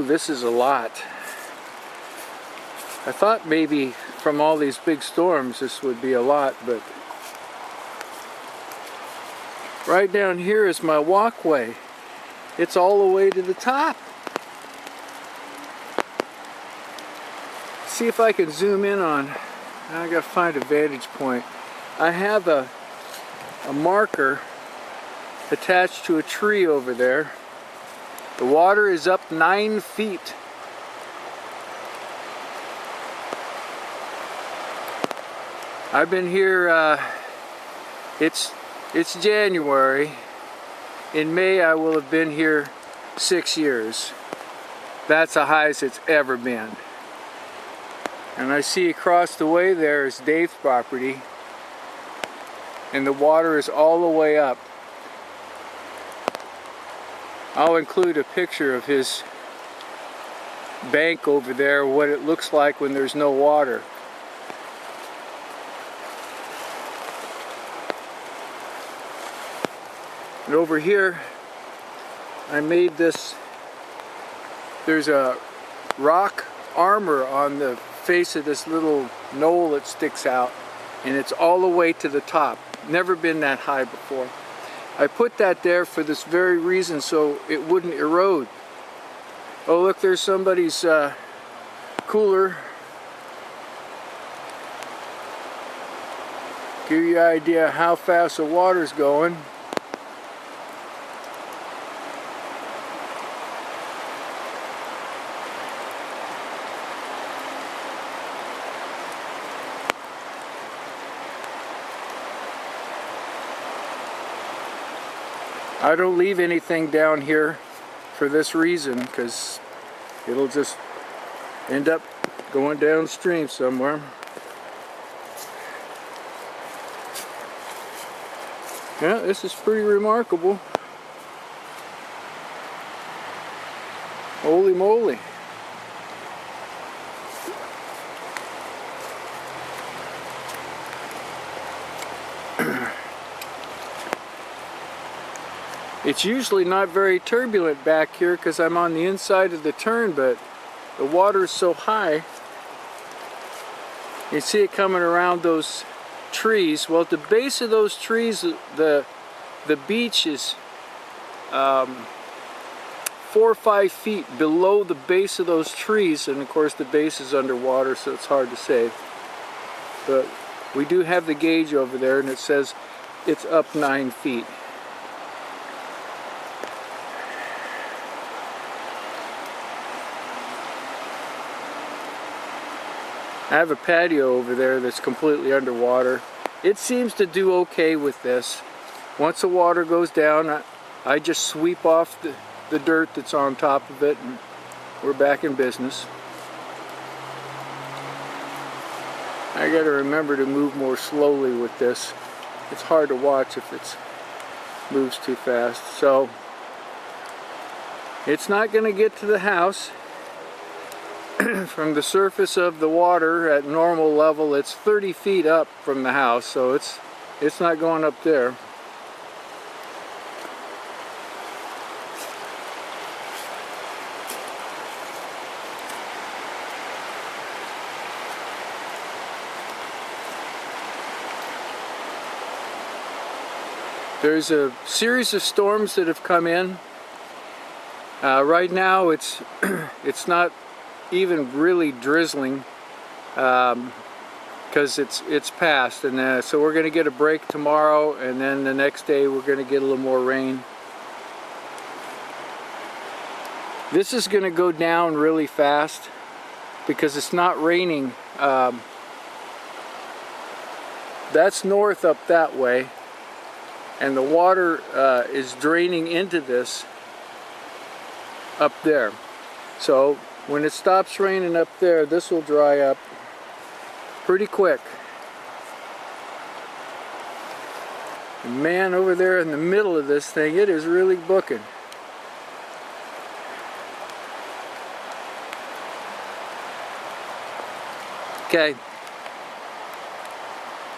Ooh, this is a lot. I thought maybe from all these big storms this would be a lot, but right down here is my walkway. It's all the way to the top. See if I can zoom in on, I gotta find a vantage point. I have a marker attached to a tree over there. The water is up 9 feet. I've been here, it's January. In May I will have been here 6 years. That's the highest it's ever been. And I see across the way there is Dave's property, and the water is all the way up. I'll include a picture of his bank over there, what it looks like when there's no water. And over here, I made this, there's a rock armor on the face of this little knoll that sticks out, and it's all the way to the top. Never been that high before. I put that there for this very reason, so it wouldn't erode. Oh look, there's somebody's cooler. Give you an idea how fast the water's going. I don't leave anything down here for this reason, because it'll just end up going downstream somewhere. Yeah, this is pretty remarkable. Holy moly. It's usually not very turbulent back here because I'm on the inside of the turn, but the water is so high. You see it coming around those trees. Well, at the base of those trees, the beach is 4 or 5 feet below the base of those trees, and of course the base is underwater, so it's hard to say. But we do have the gauge over there, and it says it's up 9 feet. I have a patio over there that's completely underwater. It seems to do okay with this. Once the water goes down, I just sweep off the dirt that's on top of it, and we're back in business. I gotta remember to move more slowly with this. It's hard to watch if it moves too fast. So it's not gonna get to the house. From the surface of the water at normal level, it's 30 feet up from the house, so it's not going up there. There's a series of storms that have come in. Right now it's not even really drizzling because it's past, and so we're going to get a break tomorrow, and then the next day we're going to get a little more rain. This is going to go down really fast because it's not raining. That's north up that way, and the water is draining into this up there. So when it stops raining up there, this will dry up pretty quick. And man, over there in the middle of this thing, it is really booking. Okay,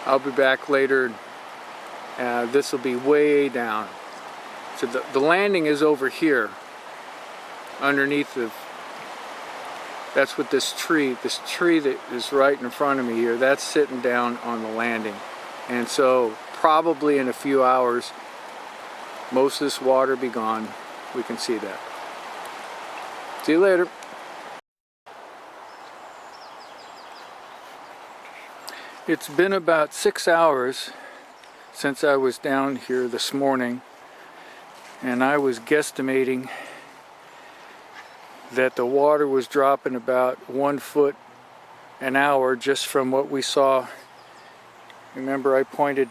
I'll be back later. This will be way down. So the landing is over here, underneath That's what this tree that is right in front of me here, that's sitting down on the landing. And so probably in a few hours, most of this water be gone. We can see that. See you later. It's been about 6 hours since I was down here this morning, and I was guesstimating that the water was dropping about 1 foot an hour just from what we saw. Remember, I pointed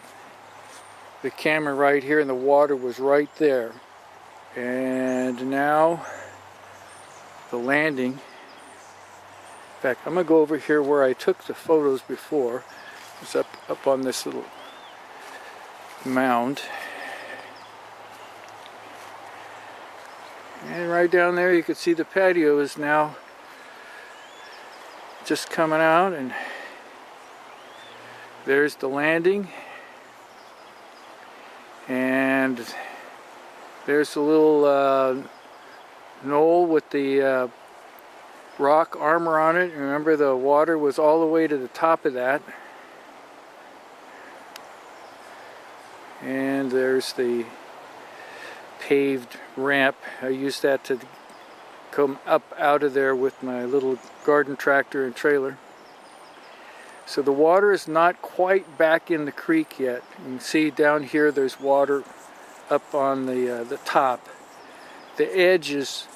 the camera right here and the water was right there. And now the landing, in fact, I'm gonna go over here where I took the photos before. It's up on this little mound. And right down there you can see the patio is now just coming out, and there's the landing, and there's a little knoll with the rock armor on it. Remember, the water was all the way to the top of that. And there's the paved ramp. I used that to come up out of there with my little garden tractor and trailer. So the water is not quite back in the creek yet. You can see down here there's water up on the top. The edge is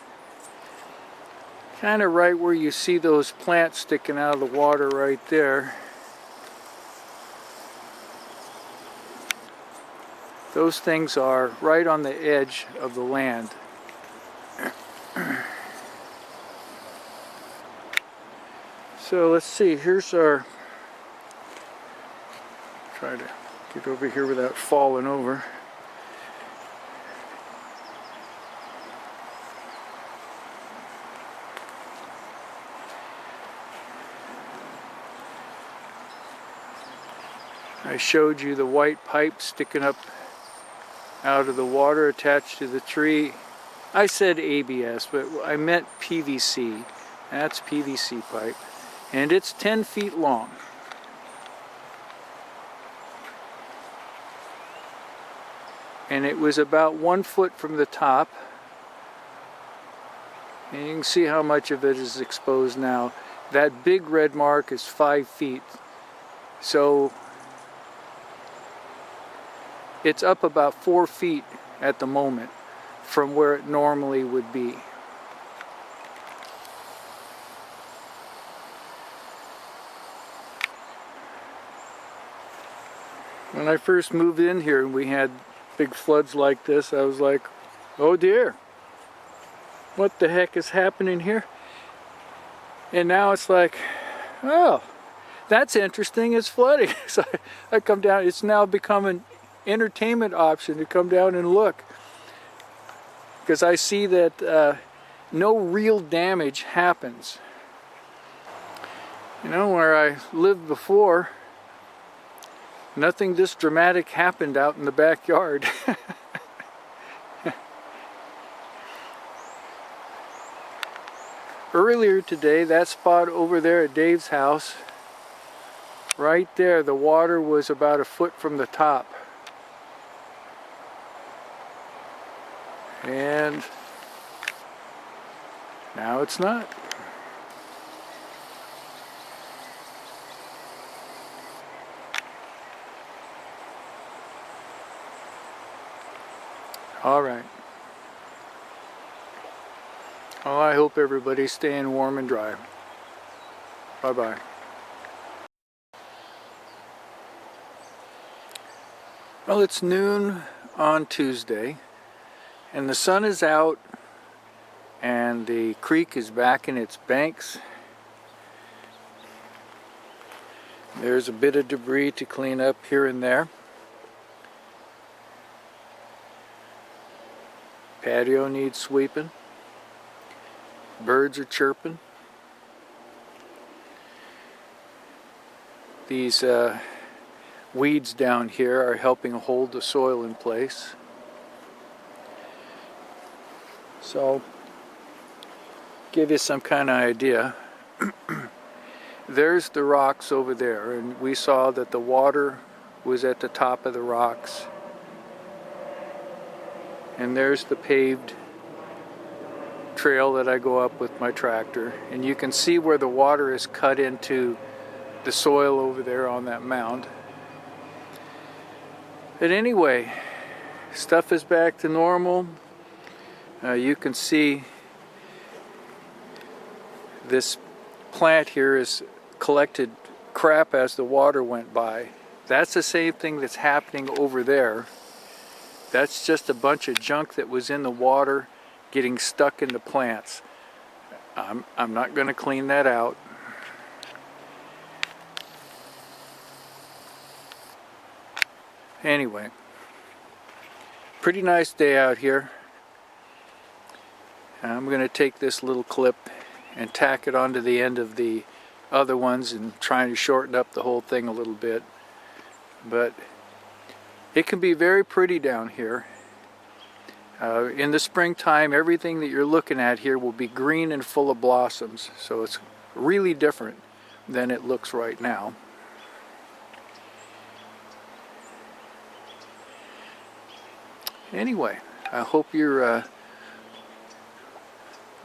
kind of right where you see those plants sticking out of the water right there. Those things are right on the edge of the land. So let's see, here's our, try to get over here without falling over. I showed you the white pipe sticking up out of the water attached to the tree. I said ABS, but I meant PVC. That's PVC pipe. And it's 10 feet long. And it was about 1 foot from the top. And you can see how much of it is exposed now. That big red mark is 5 feet. So it's up about 4 feet at the moment from where it normally would be. When I first moved in here and we had big floods like this, I was like, oh dear, what the heck is happening here? And now it's like, oh, that's interesting, it's flooding. So I come down, it's now become an entertainment option to come down and look, because I see that no real damage happens. You know, where I lived before, nothing this dramatic happened out in the backyard. Earlier today, that spot over there at Dave's house, right there, the water was about 1 foot from the top. And now it's not. All right. Well, I hope everybody's staying warm and dry. Bye-bye. Well, it's noon on Tuesday, and the sun is out, and the creek is back in its banks. There's a bit of debris to clean up here and there. Patio needs sweeping. Birds are chirping. These weeds down here are helping hold the soil in place. So, give you some kind of idea. There's the rocks over there, and we saw that the water was at the top of the rocks. And there's the paved trail that I go up with my tractor, and you can see where the water is cut into the soil over there on that mound. But anyway, stuff is back to normal. You can see this plant here is collected crap as the water went by. That's the same thing that's happening over there. That's just a bunch of junk that was in the water getting stuck in the plants. I'm not going to clean that out. Anyway, pretty nice day out here. I'm going to take this little clip and tack it onto the end of the other ones and trying to shorten up the whole thing a little bit. But it can be very pretty down here. In the springtime, everything that you're looking at here will be green and full of blossoms. So it's really different than it looks right now. Anyway, I hope you're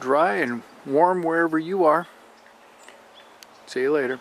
dry and warm wherever you are. See you later.